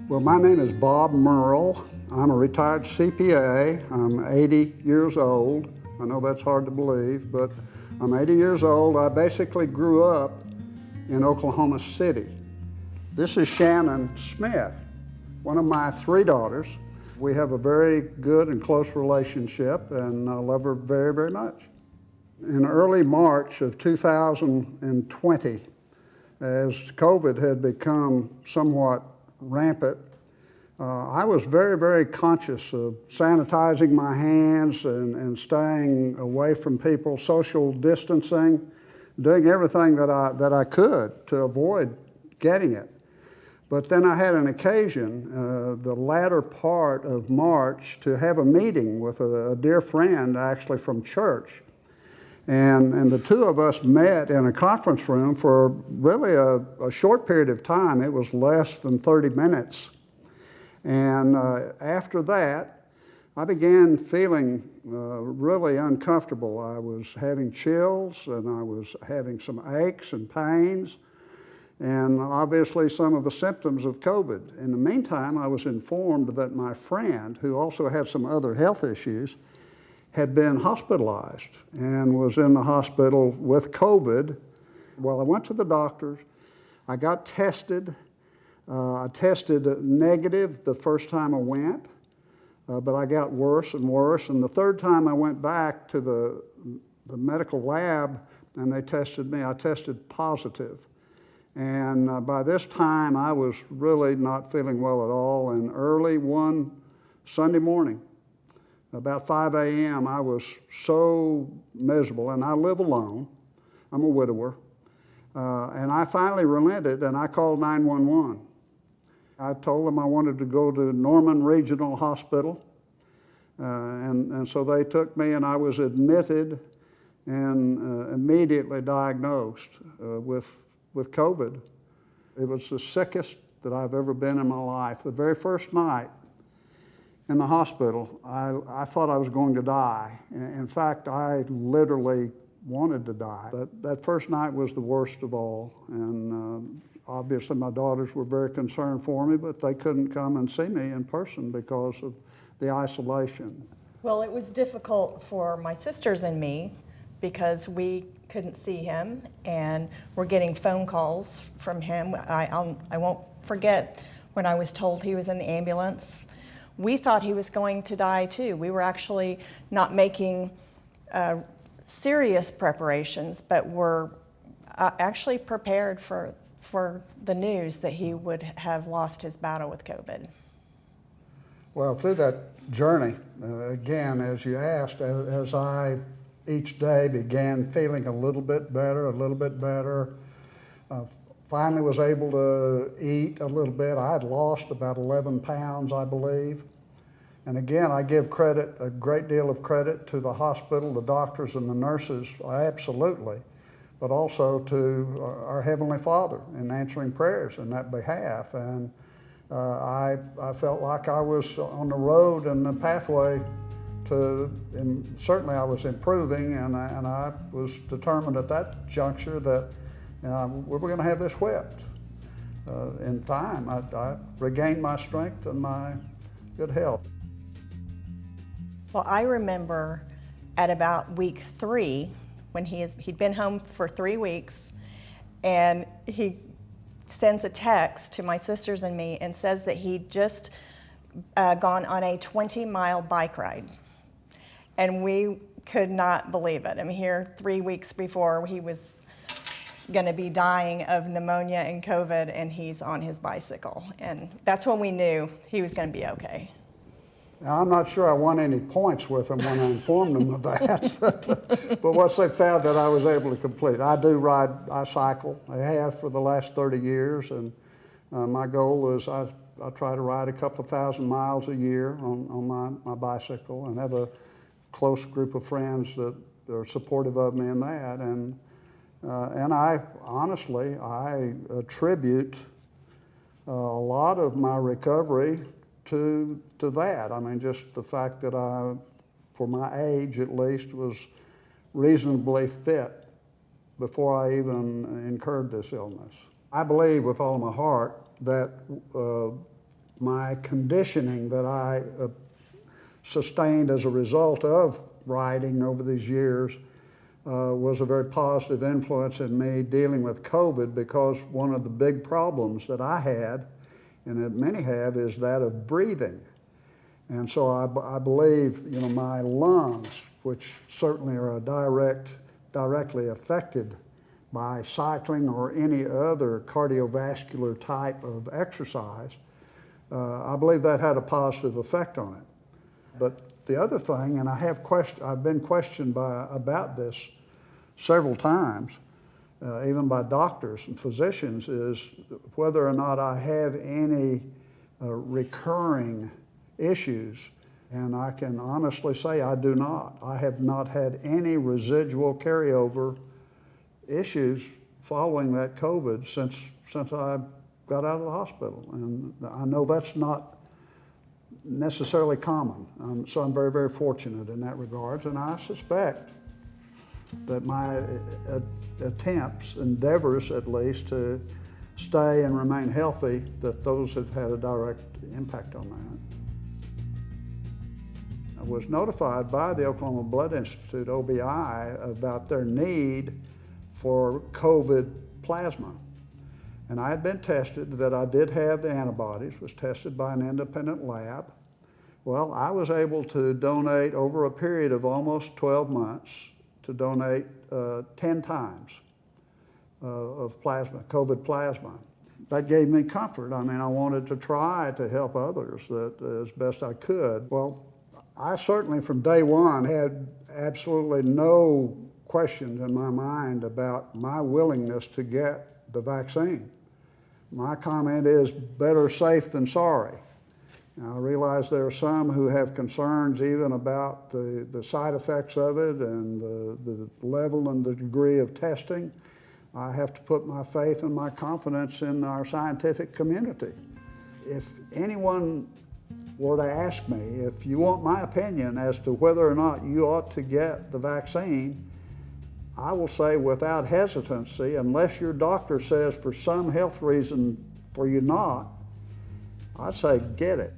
Well, my name is Bob Murrell. I'm a retired CPA. I'm 80 years old. I know that's hard to believe, but I'm 80 years old. I basically grew up in Oklahoma City. This is Shannon Smith, one of my three daughters. We have a very good and close relationship, and I love her very, very much. In early March of 2020, as COVID had become somewhat rampant, I was very, very conscious of sanitizing my hands and staying away from people, social distancing, doing everything that I could to avoid getting it. But then I had an occasion, the latter part of March, to have a meeting with a dear friend actually from church. And the two of us met in a conference room for really a short period of time. It was less than 30 minutes. And after that, I began feeling really uncomfortable. I was having chills, and I was having some aches and pains, and obviously some of the symptoms of COVID. In the meantime, I was informed that my friend, who also had some other health issues, had been hospitalized and was in the hospital with COVID. Well, I went to the doctors. I got tested. I tested negative the first time I went, but I got worse and worse. And the third time I went back to the medical lab and they tested me, I tested positive. And by this time, I was really not feeling well at all. And early one Sunday morning, about 5 a.m., I was so miserable, and I live alone. I'm a widower. And I finally relented, and I called 911. I told them I wanted to go to Norman Regional Hospital, and so they took me, and I was admitted and immediately diagnosed with COVID. It was the sickest that I've ever been in my life. The very first night in the hospital, I thought I was going to die. In fact, I literally wanted to die. That first night was the worst of all, and obviously my daughters were very concerned for me, but they couldn't come and see me in person because of the isolation. Well, it was difficult for my sisters and me because we couldn't see him, and we're getting phone calls from him. I won't forget when I was told he was in the ambulance. We thought he was going to die too. We were actually not making serious preparations, but were actually prepared for the news that he would have lost his battle with COVID. Well, through that journey, again, as you asked, as I each day began feeling a little bit better, finally was able to eat a little bit. I had lost about 11 pounds, I believe. And again, I give credit, a great deal of credit to the hospital, the doctors and the nurses, absolutely, but also to our Heavenly Father in answering prayers in that behalf. And I felt like I was on the road and the pathway and certainly I was improving, and I was determined at that juncture that we were going to have this whipped. In time, I regained my strength and my good health. Well, I remember at about week 3, when he'd been home for 3 weeks, and he sends a text to my sisters and me and says that he'd just gone on a 20-mile bike ride. And we could not believe it. I mean, here 3 weeks before he was going to be dying of pneumonia and COVID, and he's on his bicycle. And that's when we knew he was going to be okay. Now, I'm not sure I won any points with them when I informed them of that, but once they found that I was able to complete. I cycle. I have for the last 30 years, and my goal is I try to ride a couple of thousand miles a year on my bicycle, and have a close group of friends that are supportive of me in that. And I honestly, I attribute a lot of my recovery to that. I mean, just the fact that I, for my age at least, was reasonably fit before I even incurred this illness. I believe with all my heart that My conditioning that I sustained as a result of riding over these years was a very positive influence in me dealing with COVID, because one of the big problems that I had, and that many have, is that of breathing. And so I believe, my lungs, which certainly are directly affected by cycling or any other cardiovascular type of exercise, I believe that had a positive effect on it. But the other thing, and I've been questioned about this several times, even by doctors and physicians, is whether or not I have any recurring issues. And I can honestly say I do not. I have not had any residual carryover issues following that COVID since I got out of the hospital. And I know that's not necessarily common. So I'm very, very fortunate in that regard. And I suspect that my attempts, endeavors at least, to stay and remain healthy, that those have had a direct impact on that. I was notified by the Oklahoma Blood Institute, OBI, about their need for COVID plasma. And I had been tested that I did have the antibodies, was tested by an independent lab. Well, I was able to donate over a period of almost 12 months, to donate 10 times of plasma, COVID plasma. That gave me comfort. I mean, I wanted to try to help others as best I could. Well, I certainly from day one had absolutely no questions in my mind about my willingness to get the vaccine. My comment is better safe than sorry. Now, I realize there are some who have concerns even about the side effects of it and the level and the degree of testing. I have to put my faith and my confidence in our scientific community. If anyone were to ask me, if you want my opinion as to whether or not you ought to get the vaccine, I will say without hesitancy, unless your doctor says for some health reason for you not, I'd say get it.